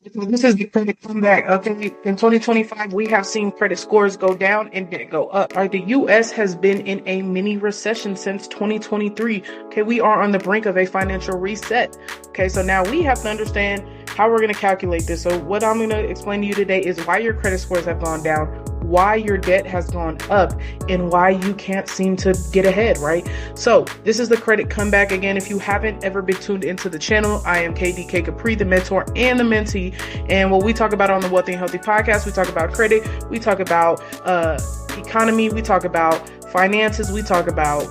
This is the credit comeback. Okay, in 2025, we have seen credit scores go down and then go up. All right, the U.S. has been in a mini recession since 2023. Okay, we are on the brink of a financial reset. Okay, so now we have to understand how we're going to calculate this. So, what I'm going to explain to you today is why your credit scores have gone down, why your debt has gone up, and why you can't seem to get ahead, right? So this is the credit comeback. Again, if you haven't ever been tuned into the channel, I am KDK Capri, the mentor and the mentee. And what we talk about on the Wealthy and Healthy podcast, we talk about credit, we talk about economy, we talk about finances, we talk about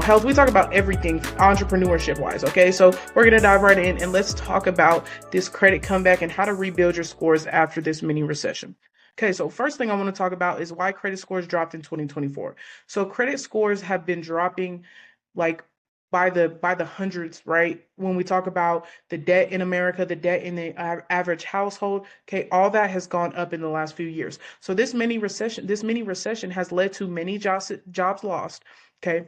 health, we talk about everything entrepreneurship wise. Okay, so we're gonna dive right in and let's talk about this credit comeback and how to rebuild your scores after this mini recession. Okay, so first thing I want to talk about is why credit scores dropped in 2024. So credit scores have been dropping like by the hundreds, right? When we talk about the debt in America, the debt in the average household, okay, all that has gone up in the last few years. So this mini recession has led to many jobs lost, okay?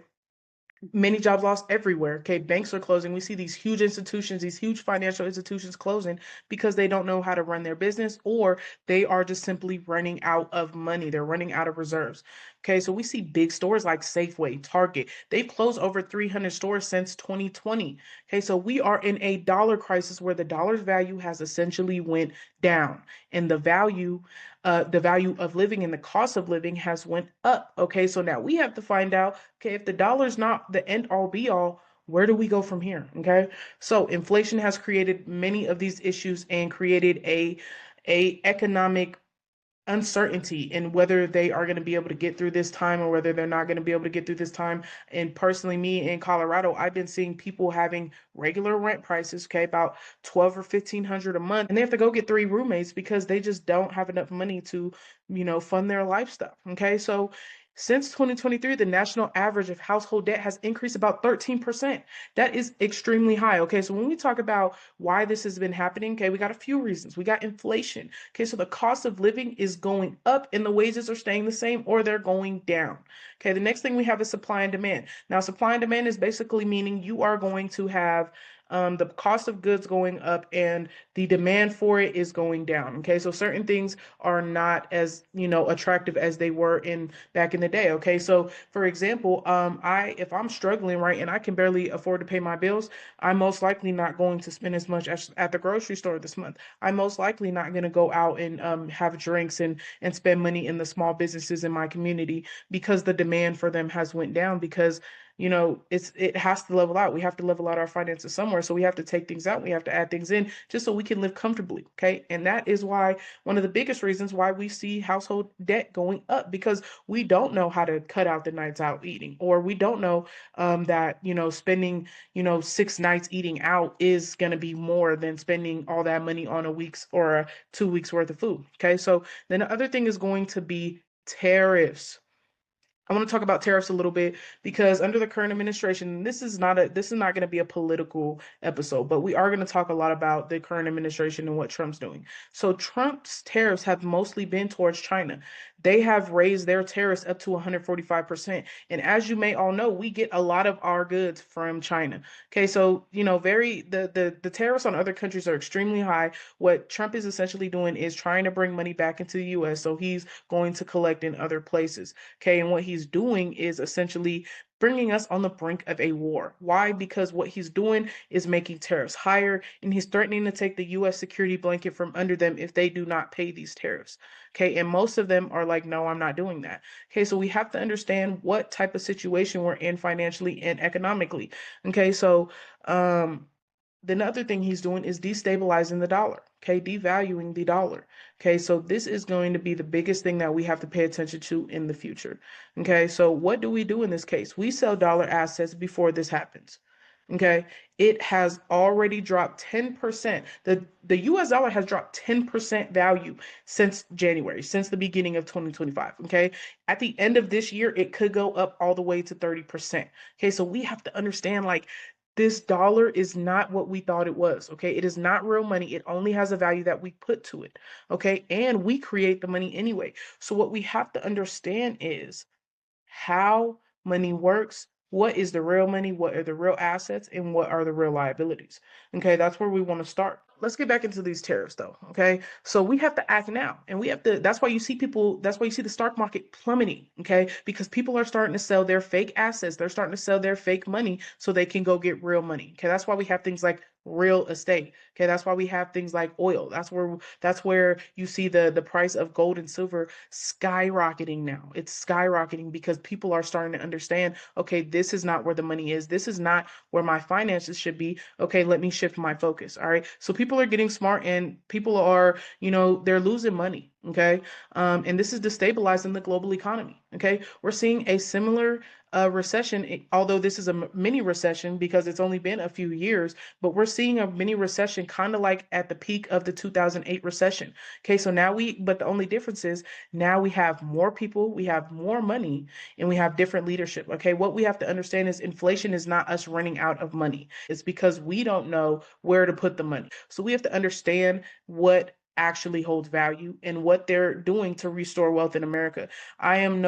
Many jobs lost everywhere. Okay, banks are closing. We see these huge institutions, these huge financial institutions closing because they don't know how to run their business, or they are just simply running out of money. They're running out of reserves. Okay, so we see big stores like Safeway, Target. They've closed over 300 stores since 2020. Okay, so we are in a dollar crisis where the dollar's value has essentially went down, and the value of living and the cost of living has went up. Okay, so now we have to find out, okay, if the dollar's not the end all be all, where do we go from here? Okay, so inflation has created many of these issues and created a economic uncertainty in whether they are going to be able to get through this time or whether they're not going to be able to get through this time. And personally, me in Colorado, I've been seeing people having regular rent prices, okay, about 12 or 1500 a month, and they have to go get three roommates because they just don't have enough money to, fund their lifestyle. Okay, so since 2023, the national average of household debt has increased about 13%. That is extremely high. Okay, so when we talk about why this has been happening, okay, we got a few reasons. We got inflation. Okay, so the cost of living is going up and the wages are staying the same or they're going down. Okay, the next thing we have is supply and demand. Now, supply and demand is basically meaning you are going to have the cost of goods going up and the demand for it is going down. Okay, so certain things are not as attractive as they were in back in the day. Okay, so for example, I if I'm struggling, right, and I can barely afford to pay my bills, I'm most likely not going to spend as much as at the grocery store this month. I'm most likely not going to go out and have drinks and spend money in the small businesses in my community because the demand for them has went down because it has to level out. We have to level out our finances somewhere. So we have to take things out. We have to add things in just so we can live comfortably. Okay. And that is why one of the biggest reasons why we see household debt going up because we don't know how to cut out the nights out eating, or we don't know that, spending, 6 nights eating out is going to be more than spending all that money on a week's or 2 weeks worth of food. Okay. So then the other thing is going to be tariffs. I want to talk about tariffs a little bit because under the current administration, this is not going to be a political episode, but we are going to talk a lot about the current administration and what Trump's doing. So Trump's tariffs have mostly been towards China. They have raised their tariffs up to 145%. And as you may all know, we get a lot of our goods from China. Okay, so the tariffs on other countries are extremely high. What Trump is essentially doing is trying to bring money back into the US. So he's going to collect in other places. Okay, and what he's doing is essentially bringing us on the brink of a war. Why? Because what he's doing is making tariffs higher and he's threatening to take the US security blanket from under them if they do not pay these tariffs. Okay, and most of them are like, no, I'm not doing that. Okay, so we have to understand what type of situation we're in financially and economically. Okay, so the other thing he's doing is destabilizing the dollar, okay, devaluing the dollar. Okay, so this is going to be the biggest thing that we have to pay attention to in the future. Okay, so what do we do in this case? We sell dollar assets before this happens. Okay, it has already dropped 10%. The US dollar has dropped 10% value since January, since the beginning of 2025. Okay, at the end of this year, it could go up all the way to 30%. Okay, so we have to understand like this dollar is not what we thought it was. Okay, it is not real money. It only has a value that we put to it. Okay, and we create the money anyway. So what we have to understand is how money works, what is the real money, what are the real assets, and what are the real liabilities. Okay, that's where we want to start. Let's get back into these tariffs though. Okay, so we have to act now, and we have to, that's why you see people, that's why you see the stock market plummeting. Okay, because people are starting to sell their fake assets, they're starting to sell their fake money so they can go get real money. Okay, that's why we have things like real estate. Okay, that's why we have things like oil. That's where you see the price of gold and silver skyrocketing now. It's skyrocketing because people are starting to understand, okay, this is not where the money is. This is not where my finances should be. Okay, let me shift my focus. All right. So people are getting smart, and people are, they're losing money. Okay. And this is destabilizing the global economy. Okay. We're seeing a similar recession, although this is a mini recession because it's only been a few years, but we're seeing a mini recession kind of like at the peak of the 2008 recession. Okay, so but the only difference is now we have more people, we have more money, and we have different leadership. Okay, what we have to understand is inflation is not us running out of money, it's because we don't know where to put the money. So we have to understand what actually holds value and what they're doing to restore wealth in America. I am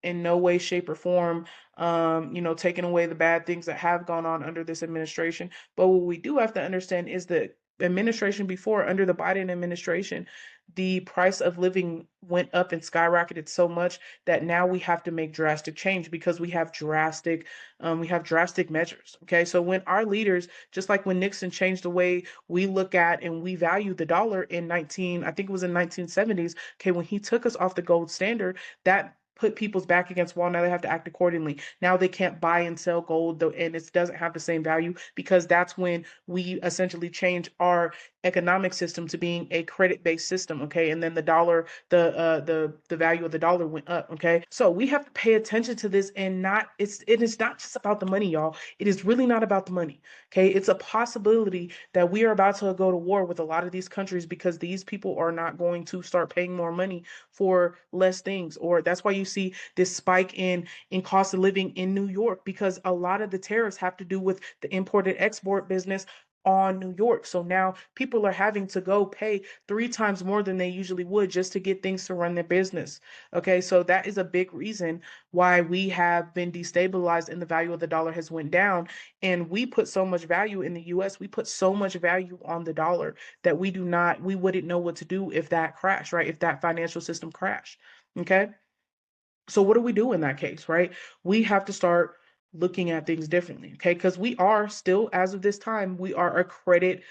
in no way, shape, or form taking away the bad things that have gone on under this administration. But what we do have to understand is that administration before, under the Biden administration, the price of living went up and skyrocketed so much that now we have to make drastic change because we have drastic measures. Okay, so when our leaders, just like when Nixon changed the way we look at and we value the dollar in I think it was in 1970s. Okay, when he took us off the gold standard, that put people's back against wall. Now they have to act accordingly. Now they can't buy and sell gold, though, and it doesn't have the same value because that's when we essentially change our economic system to being a credit-based system. Okay, and then the dollar, the value of the dollar went up. Okay, so we have to pay attention to this, and it is not just about the money, y'all. It is really not about the money. Okay, it's a possibility that we are about to go to war with a lot of these countries because these people are not going to start paying more money for less things, or that's why you see this spike in cost of living in New York, because a lot of the tariffs have to do with the import and export business on New York. So now people are having to go pay 3 times more than they usually would just to get things to run their business. Okay, so that is a big reason why we have been destabilized and the value of the dollar has went down. And we put so much value in the US, we put so much value on the dollar that we wouldn't know what to do if that crashed, right? If that financial system crashed. Okay. So what do we do in that case, right? We have to start looking at things differently, okay? Because we are still, as of this time, we are a credit-based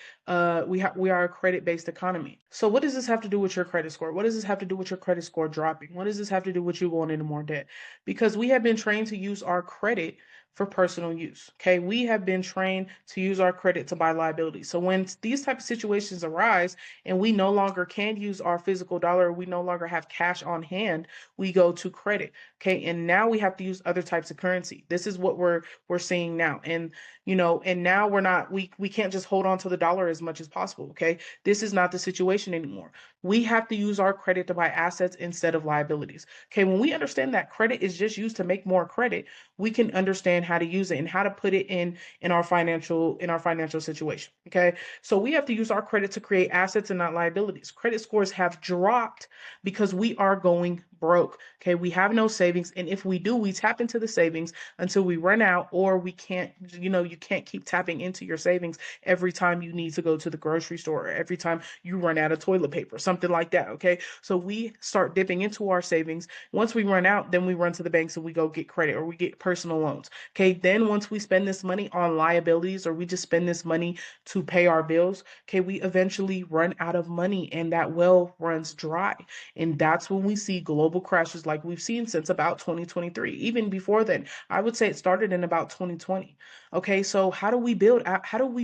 economy. So what does this have to do with your credit score? What does this have to do with your credit score dropping? What does this have to do with you going into more debt? Because we have been trained to use our credit for personal use. Okay, we have been trained to use our credit to buy liabilities. So when these type of situations arise and we no longer can use our physical dollar, we no longer have cash on hand, we go to credit. Okay, and now we have to use other types of currency. This is what we're seeing now. And and now we can't just hold on to the dollar as much as possible. Okay, this is not the situation anymore. We have to use our credit to buy assets instead of liabilities. Okay, when we understand that credit is just used to make more credit, we can understand how to use it and how to put it in our financial situation. Okay, so we have to use our credit to create assets and not liabilities. Credit scores have dropped because we are going broke. Okay, we have no savings, and if we do, we tap into the savings until we run out, or we can't, you can't keep tapping into your savings every time you need to go to the grocery store, or every time you run out of toilet paper, something like that. Okay, so we start dipping into our savings. Once we run out, then we run to the banks and we go get credit, or we get personal loans. Okay, then once we spend this money on liabilities, or we just spend this money to pay our bills, okay, we eventually run out of money and that well runs dry. And that's when we see global crashes like we've seen since about 2023. Even before then, I would say it started in about 2020. Okay, so how do we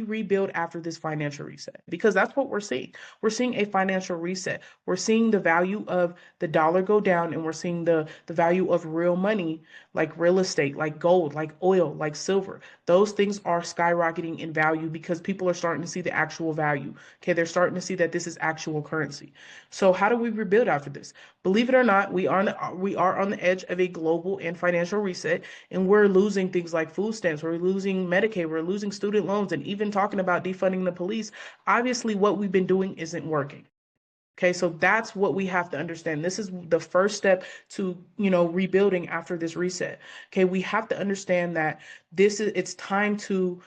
rebuild after this financial reset? Because that's what we're seeing. We're seeing a financial reset. We're seeing the value of the dollar go down, and we're seeing the value of real money, like real estate, like gold, like oil, like silver. Those things are skyrocketing in value because people are starting to see the actual value. Okay, they're starting to see that this is actual currency. So how do we rebuild after this? Believe it or not, we are on the edge of a global and financial reset, and we're losing things like food stamps, we're losing Medicaid, we're losing student loans, and even talking about defunding the police. Obviously, what we've been doing isn't working. Okay, so that's what we have to understand. This is the first step to, rebuilding after this reset. Okay, we have to understand that it's time to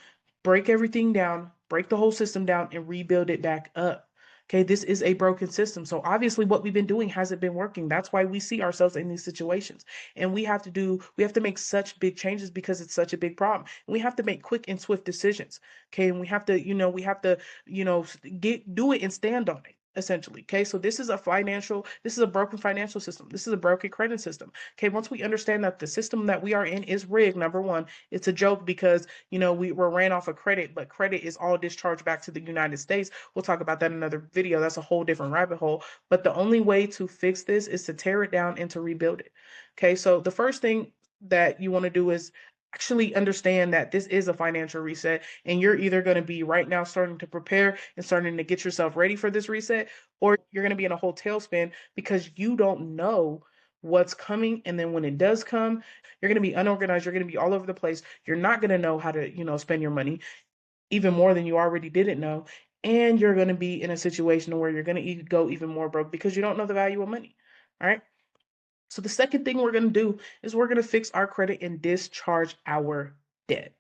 break everything down, break the whole system down, and rebuild it back up. Okay, this is a broken system. So obviously what we've been doing hasn't been working. That's why we see ourselves in these situations. And we have to make such big changes because it's such a big problem. And we have to make quick and swift decisions. Okay, and do it and stand on it essentially. Okay, so this is a broken financial system. This is a broken credit system. Okay, once we understand that the system that we are in is rigged, number one, it's a joke because we were ran off of credit, but credit is all discharged back to the United States. We'll talk about that in another video. That's a whole different rabbit hole. But the only way to fix this is to tear it down and to rebuild it. Okay, so the first thing that you want to do is actually understand that this is a financial reset, and you're either going to be right now starting to prepare and starting to get yourself ready for this reset, or you're going to be in a whole tailspin because you don't know what's coming. And then when it does come, you're going to be unorganized, you're going to be all over the place, you're not going to know how to spend your money even more than you already didn't know, and you're going to be in a situation where you're going to go even more broke because you don't know the value of money. All right, so the second thing we're going to do is we're going to fix our credit and discharge our debt.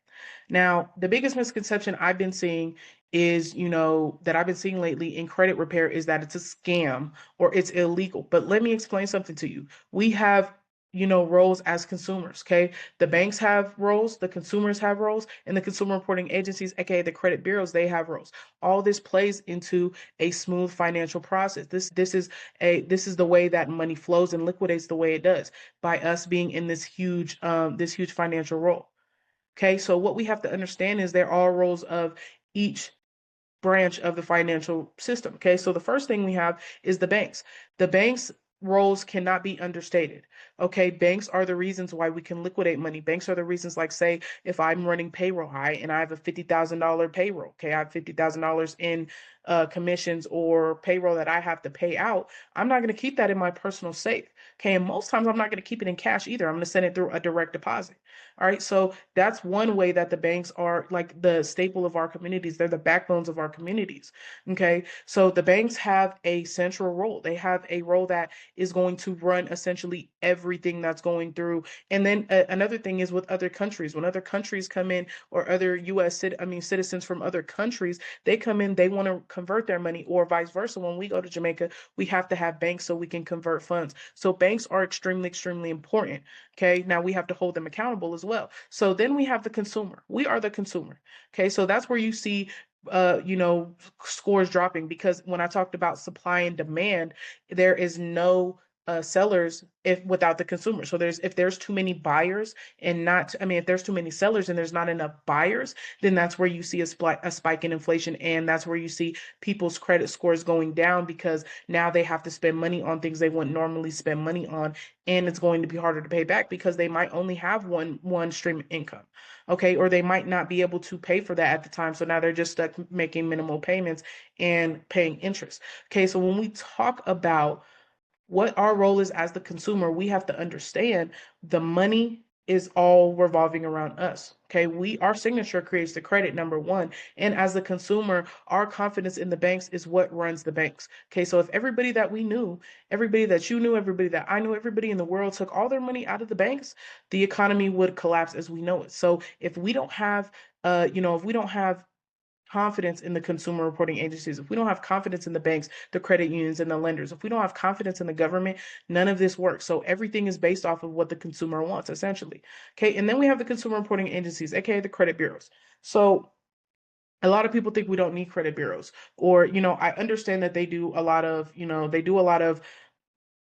Now, the biggest misconception I've been seeing is, that I've been seeing lately in credit repair is that it's a scam or it's illegal. But let me explain something to you. We have, roles as consumers, okay? The banks have roles, the consumers have roles, and the consumer reporting agencies, aka the credit bureaus, they have roles. All this plays into a smooth financial process. This is the way that money flows and liquidates the way it does by us being in this huge financial role. Okay, so what we have to understand is there are roles of each branch of the financial system. Okay, so the first thing we have is the banks. The banks' roles cannot be understated. Okay, banks are the reasons why we can liquidate money. Banks are the reasons, like, say, if I'm running payroll high and I have a $50,000 payroll, okay, I have $50,000 in commissions or payroll that I have to pay out. I'm not going to keep that in my personal safe. Okay, and most times I'm not going to keep it in cash either. I'm going to send it through a direct deposit. All right, so that's one way that the banks are like the staple of our communities. They're the backbones of our communities. Okay, so the banks have a central role. They have a role that is going to run essentially everything that's going through. And then another thing is with other countries. When other countries come in, or other citizens from other countries, they come in, they want to convert their money, or vice versa. When we go to Jamaica, we have to have banks so we can convert funds. So banks are extremely, extremely important. Okay, now we have to hold them accountable as well. So then we have the consumer. We are the consumer. Okay, so that's where you see scores dropping, because when I talked about supply and demand, there is no sellers if without the consumer. So if there's too many buyers and not, I mean, if there's too many sellers and there's not enough buyers, then that's where you see a spike in inflation, and that's where you see people's credit scores going down, because now they have to spend money on things they wouldn't normally spend money on, and it's going to be harder to pay back because they might only have one stream of income. Okay, or they might not be able to pay for that at the time, so now they're just stuck making minimal payments and paying interest. Okay, so when we talk about what our role is as the consumer, we have to understand the money is all revolving around us. Okay, our signature creates the credit, number one. And as the consumer, our confidence in the banks is what runs the banks. Okay, so if everybody that we knew, everybody that you knew, everybody that I knew, everybody in the world took all their money out of the banks, the economy would collapse as we know it. So if we don't have confidence in the consumer reporting agencies, if we don't have confidence in the banks, the credit unions, and the lenders, if we don't have confidence in the government, none of this works. So everything is based off of what the consumer wants, essentially. Okay, and then we have the consumer reporting agencies, aka the credit bureaus. So a lot of people think we don't need credit bureaus, or I understand that they do a lot of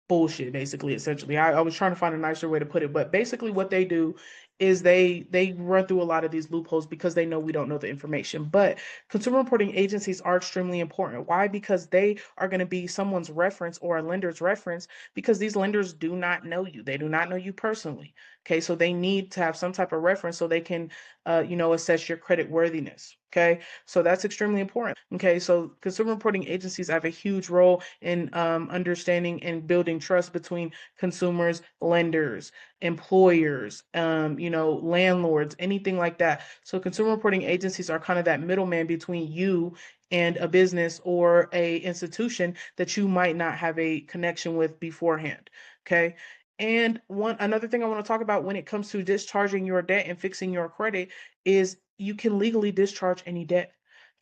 bullshit, basically, essentially. I was trying to find a nicer way to put it, but basically what they do is they run through a lot of these loopholes because they know we don't know the information. But consumer reporting agencies are extremely important. Why? Because they are going to be someone's reference or a lender's reference, because these lenders do not know you. They do not know you personally. Okay, so they need to have some type of reference so they can assess your credit worthiness. Okay, so that's extremely important. Okay, so consumer reporting agencies have a huge role in understanding and building trust between consumers, lenders, employers, landlords, anything like that. So consumer reporting agencies are kind of that middleman between you and a business or a institution that you might not have a connection with beforehand. Okay. And another thing I want to talk about when it comes to discharging your debt and fixing your credit is you can legally discharge any debt.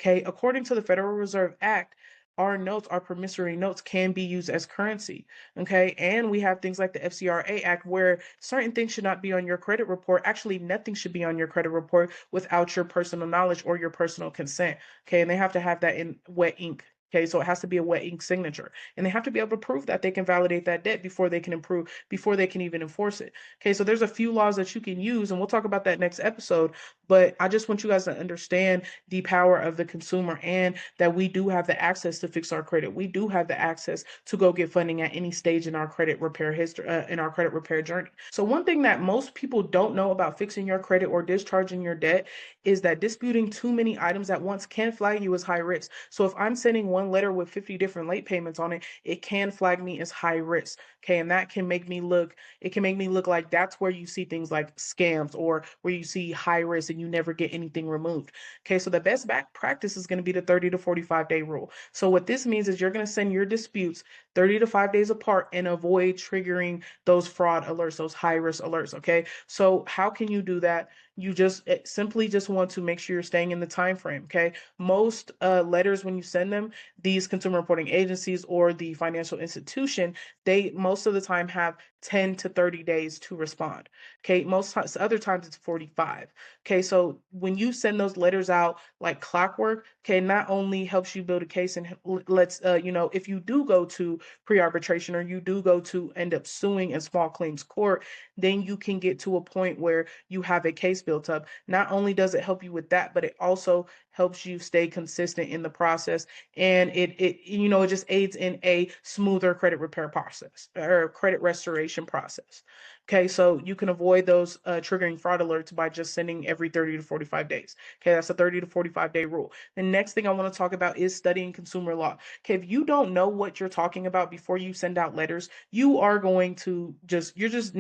Okay. According to the Federal Reserve Act, our promissory notes can be used as currency. Okay. And we have things like the FCRA Act where certain things should not be on your credit report. Actually, nothing should be on your credit report without your personal knowledge or your personal consent. Okay. And they have to have that in wet ink. Okay, so it has to be a wet ink signature, and they have to be able to prove that they can validate that debt before they can even enforce it. Okay, so there's a few laws that you can use, and we'll talk about that next episode. But I just want you guys to understand the power of the consumer and that we do have the access to fix our credit. We do have the access to go get funding at any stage in our credit repair history, in our credit repair journey. So one thing that most people don't know about fixing your credit or discharging your debt is that disputing too many items at once can flag you as high risk. So if I'm sending one letter with 50 different late payments on it, it can flag me as high risk. Okay, and that can make me look, it can make me look like that's where you see things like scams or where you see high risk and you never get anything removed. Okay, so the best back practice is going to be the 30 to 45 day rule. So what this means is you're going to send your disputes 30 to 5 days apart and avoid triggering those fraud alerts, those high risk alerts. Okay, so how can you do that? You just simply just want to make sure you're staying in the time frame. Okay, most letters, when you send them, these consumer reporting agencies or the financial institution, they most of the time have 10 to 30 days to respond. Okay, most times, other times it's 45. Okay, so when you send those letters out like clockwork, okay, not only helps you build a case and lets if you do go to pre-arbitration or you do go to end up suing in small claims court, then you can get to a point where you have a case built up. Not only does it help you with that, but it also helps you stay consistent in the process, and it just aids in a smoother credit repair process or credit restoration process. Okay, so you can avoid those triggering fraud alerts by just sending every 30 to 45 days. Okay, that's a 30 to 45 day rule. The next thing I want to talk about is studying consumer law. Okay, if you don't know what you're talking about before you send out letters, you are going to you just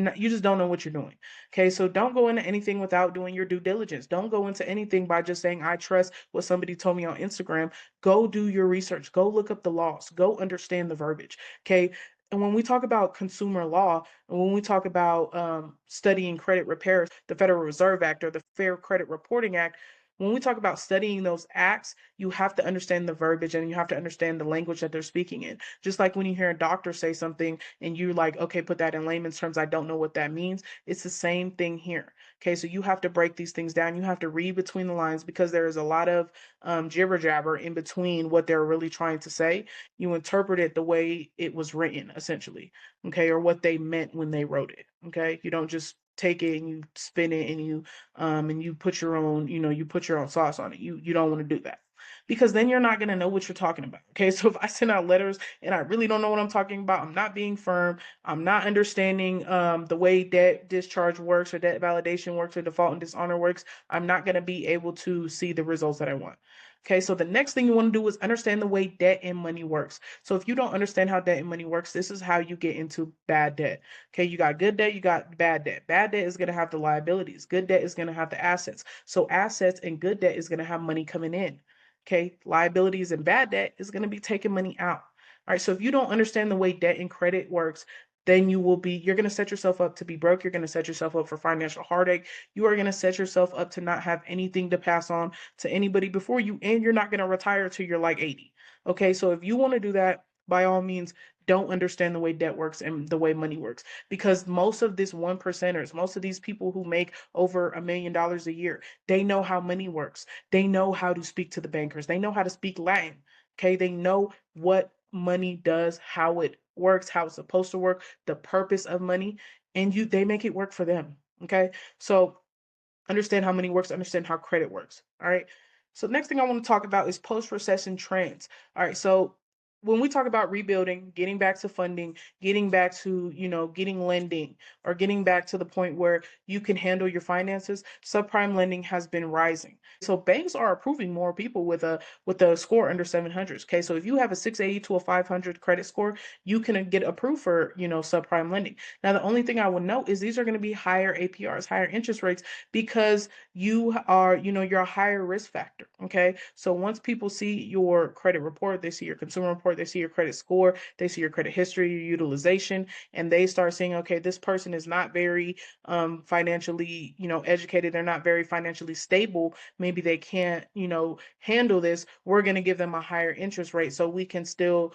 don't know what you're doing. Okay, so don't go into anything without doing your due diligence. Don't go into anything by just saying, I trust what somebody told me on Instagram. Go do your research. Go look up the laws. Go understand the verbiage. Okay. And when we talk about consumer law, and when we talk about studying credit repairs, the Federal Reserve Act or the Fair Credit Reporting Act, when we talk about studying those acts, you have to understand the verbiage and you have to understand the language that they're speaking in. Just like when you hear a doctor say something and you're like, okay, put that in layman's terms, I don't know what that means. It's the same thing here. Okay, so you have to break these things down. You have to read between the lines because there is a lot of jibber jabber in between what they're really trying to say. You interpret it the way it was written, essentially, okay, or what they meant when they wrote it. Okay, you don't just take it and you spin it and you put your own, you put your own sauce on it. You don't want to do that because then you're not going to know what you're talking about. Okay, so if I send out letters and I really don't know what I'm talking about, I'm not being firm, I'm not understanding the way debt discharge works or debt validation works or default and dishonor works, I'm not going to be able to see the results that I want. Okay, so the next thing you want to do is understand the way debt and money works. So if you don't understand how debt and money works, this is how you get into bad debt. Okay, you got good debt, you got bad debt. Bad debt is going to have the liabilities. Good debt is going to have the assets. So assets and good debt is going to have money coming in. Okay, liabilities and bad debt is going to be taking money out. All right, so if you don't understand the way debt and credit works, then you're going to set yourself up to be broke. You're going to set yourself up for financial heartache. You are going to set yourself up to not have anything to pass on to anybody before you, and you're not going to retire till you're like 80. Okay, so if you want to do that, by all means, don't understand the way debt works and the way money works, because most of this one percenters, most of these people who make over $1 million a year, they know how money works. They know how to speak to the bankers. They know how to speak Latin. Okay, they know what money does, how it works, how it's supposed to work, the purpose of money, and they make it work for them. Okay, so understand how money works, understand how credit works. All right. So next thing I want to talk about is post-recession trends. All right. So when we talk about rebuilding, getting back to funding, getting back to, getting lending, or getting back to the point where you can handle your finances, subprime lending has been rising. So banks are approving more people with a score under 700. Okay, so if you have a 680 to a 500 credit score, you can get approved for, subprime lending. Now, the only thing I would note is these are going to be higher APRs, higher interest rates, because you are, you're a higher risk factor. Okay, so once people see your credit report, they see your consumer report, they see your credit score, they see your credit history, your utilization, and they start saying, okay, this person is not very financially, educated, they're not very financially stable, maybe they can't, handle this, we're going to give them a higher interest rate so we can still,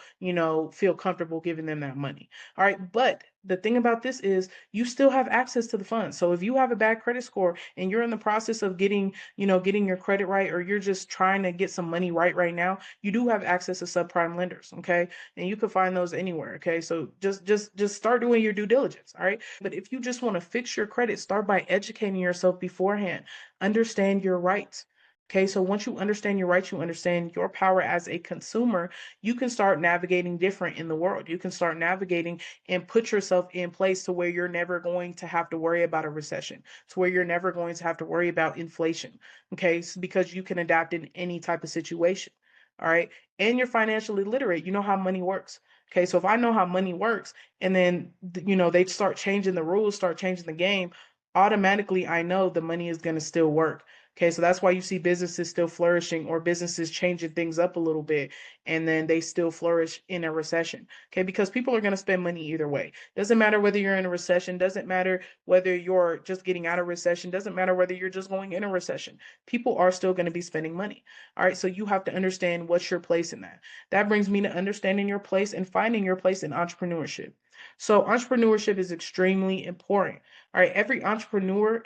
feel comfortable giving them that money. All right, but the thing about this is you still have access to the funds. So if you have a bad credit score and you're in the process of getting, getting your credit right, or you're just trying to get some money right now, you do have access to subprime lenders, okay? And you can find those anywhere, okay? So just start doing your due diligence, all right? But if you just want to fix your credit, start by educating yourself beforehand. Understand your rights. Okay, so once you understand your rights, you understand your power as a consumer, you can start navigating different in the world. You can start navigating and put yourself in place to where you're never going to have to worry about a recession, to where you're never going to have to worry about inflation. Okay, so because you can adapt in any type of situation. All right, and you're financially literate. You know how money works. Okay, so if I know how money works, and then they start changing the rules, start changing the game, automatically I know the money is going to still work. Okay, so that's why you see businesses still flourishing, or businesses changing things up a little bit, and then they still flourish in a recession. Okay, because people are going to spend money either way. Doesn't matter whether you're in a recession, doesn't matter whether you're just getting out of recession, doesn't matter whether you're just going in a recession. People are still going to be spending money. All right, so you have to understand what's your place in that. That brings me to understanding your place and finding your place in entrepreneurship. So entrepreneurship is extremely important. All right, every entrepreneur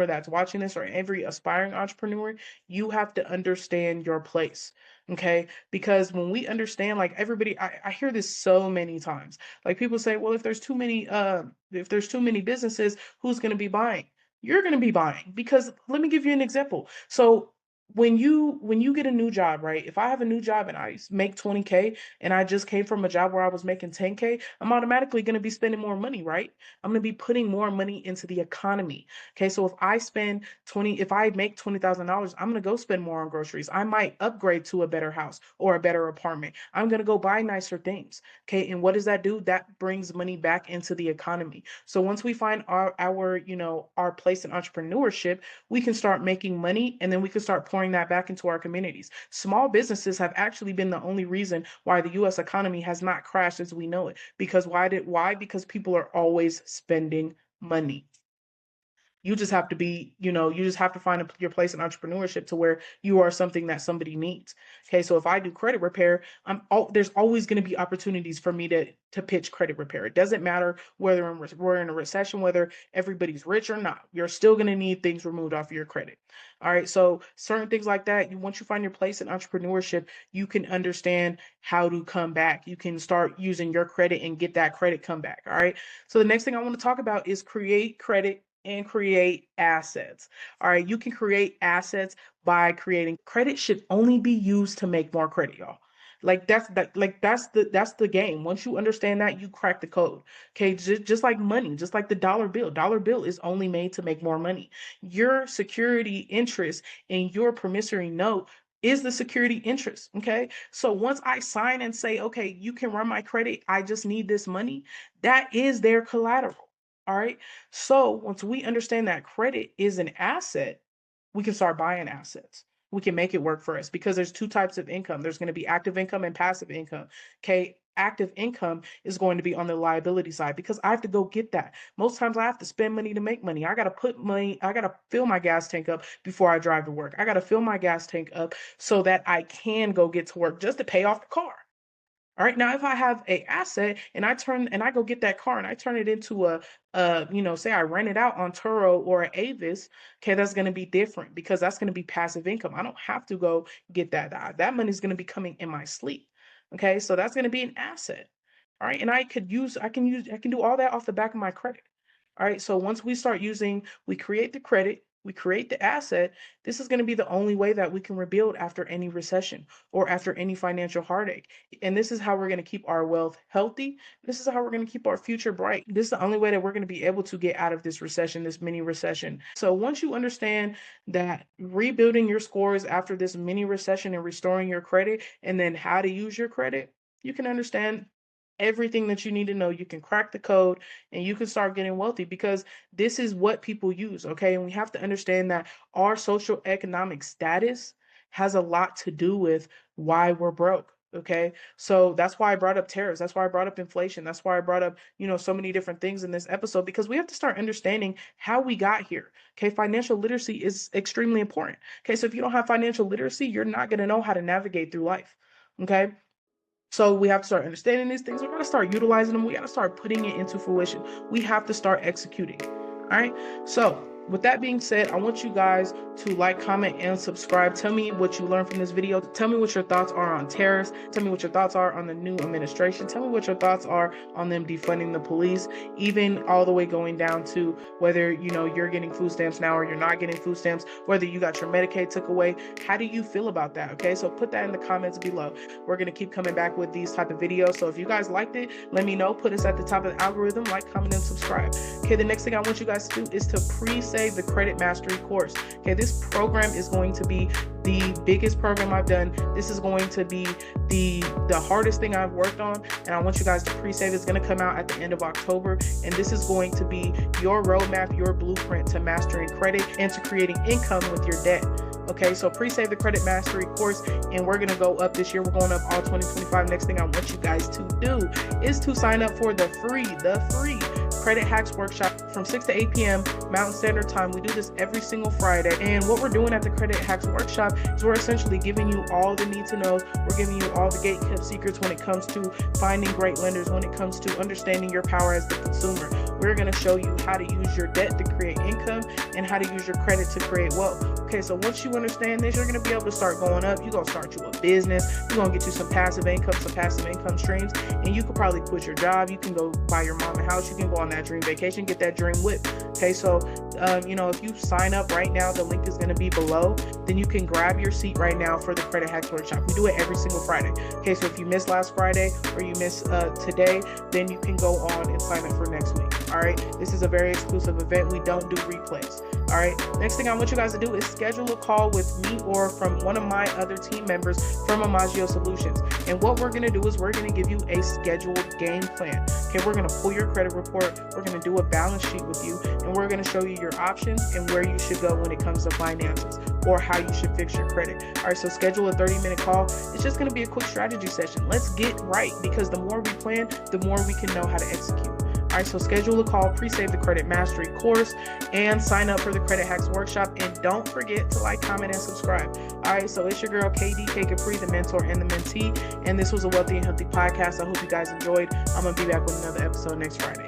that's watching this, or every aspiring entrepreneur, you have to understand your place. Okay, because when we understand, like everybody, I hear this so many times. Like people say, well, if there's too many businesses, who's going to be buying? You're going to be buying, because let me give you an example. So when you get a new job, right? If I have a new job and I make 20K, and I just came from a job where I was making 10K, I'm automatically going to be spending more money, right? I'm going to be putting more money into the economy. Okay, so if I make $20,000, I'm going to go spend more on groceries. I might upgrade to a better house or a better apartment. I'm going to go buy nicer things. Okay, and what does that do? That brings money back into the economy. So once we find our place in entrepreneurship, we can start making money, and then we can start pouring that back into our communities. Small businesses have actually been the only reason why the US economy has not crashed as we know it. Because why? Because people are always spending money. You just have to be, you just have to find your place in entrepreneurship to where you are something that somebody needs. Okay, so if I do credit repair, there's always going to be opportunities for me to pitch credit repair. It doesn't matter whether we're in a recession, whether everybody's rich or not. You're still going to need things removed off of your credit. All right, so certain things like that. Once you find your place in entrepreneurship, you can understand how to come back. You can start using your credit and get that credit come back. All right. So the next thing I want to talk about is create credit and create assets. All right, you can create assets by creating credit. Should only be used to make more credit, y'all. That's the game. Once you understand that, you crack the code. Okay, just like money, just like the dollar bill. Dollar bill is only made to make more money. Your security interest in your promissory note is the security interest. Okay, so once I sign and say, okay, you can run my credit, I just need this money, that is their collateral. All right. So once we understand that credit is an asset, we can start buying assets. We can make it work for us, because there's two types of income. There's going to be active income and passive income. Okay. Active income is going to be on the liability side, because I have to go get that. Most times I have to spend money to make money. I got to put money, I got to fill my gas tank up before I drive to work. I got to fill my gas tank up so that I can go get to work just to pay off the car. All right. Now, if I have a asset and I go get that car and I turn it into say I rent it out on Turo or Avis, okay, that's going to be different, because that's going to be passive income. I don't have to go get that. That money is going to be coming in my sleep. Okay. So that's going to be an asset. All right. And I can do all that off the back of my credit. All right. So once we start using, we create the credit, we create the asset, this is going to be the only way that we can rebuild after any recession or after any financial heartache. And this is how we're going to keep our wealth healthy. This is how we're going to keep our future bright. This is the only way that we're going to be able to get out of this recession, this mini recession. So once you understand that rebuilding your scores after this mini recession and restoring your credit, and then how to use your credit, you can understand everything that you need to know. You can crack the code and you can start getting wealthy, because this is what people use. Okay. And we have to understand that our social economic status has a lot to do with why we're broke. Okay. So that's why I brought up tariffs. That's why I brought up inflation. That's why I brought up, so many different things in this episode, because we have to start understanding how we got here. Okay. Financial literacy is extremely important. Okay. So if you don't have financial literacy, you're not going to know how to navigate through life. Okay. So we have to start understanding these things. We got to start utilizing them. We got to start putting it into fruition. We have to start executing. All right. So with that being said, I want you guys to like, comment, and subscribe. Tell me what you learned from this video. Tell me what your thoughts are on tariffs. Tell me what your thoughts are on the new administration. Tell me what your thoughts are on them defunding the police, even all the way going down to whether, you're getting food stamps now or you're not getting food stamps, whether you got your Medicaid took away. How do you feel about that? Okay, so put that in the comments below. We're going to keep coming back with these type of videos. So if you guys liked it, let me know. Put us at the top of the algorithm, like, comment, and subscribe. Okay, the next thing I want you guys to do is to pre-save the Credit Mastery course. Okay, this program is going to be the biggest program I've done. This is going to be the hardest thing I've worked on, and I want you guys to pre-save. It's going to come out at the end of October, and this is going to be your roadmap, your blueprint to mastering credit and to creating income with your debt. Okay, so pre-save the Credit Mastery course, and we're going to go up this year. We're going up all 2025. Next thing I want you guys to do is to sign up for the free Credit Hacks Workshop from 6 to 8 p.m. Mountain Standard Time. We do this every single Friday. And what we're doing at the Credit Hacks Workshop is we're essentially giving you all the need to know. We're giving you all the gatekept secrets when it comes to finding great lenders, when it comes to understanding your power as the consumer. We're going to show you how to use your debt to create income and how to use your credit to create wealth. Okay, so once you understand this, you're going to be able to start going up. You're going to start you a business. You're going to get you some passive income streams, and you could probably quit your job. You can go buy your mom a house. You can go on that dream vacation, get that dream whip. Okay, so if you sign up right now, the link is going to be below. Then you can grab your seat right now for the Credit Hacks Workshop. We do it every single Friday. Okay, so if you missed last Friday or you missed today, then you can go on and sign up for next week. All right, this is a very exclusive event. We don't do replays. All right, next thing I want you guys to do is schedule a call with me or from one of my other team members from Amagio Solutions. And what we're going to do is we're going to give you a scheduled game plan. Okay, we're going to pull your credit report. We're going to do a balance sheet with you, and we're going to show you your options and where you should go when it comes to finances or how you should fix your credit. All right, so schedule a 30-minute call. It's just going to be a quick strategy session. Let's get right, because the more we plan, the more we can know how to execute. All right, so schedule a call, pre-save the Credit Mastery course, and sign up for the Credit Hacks Workshop. And don't forget to like, comment, and subscribe. All right, so it's your girl, KD Capri, the mentor and the mentee. And this was a Wealthy and Healthy podcast. I hope you guys enjoyed. I'm going to be back with another episode next Friday.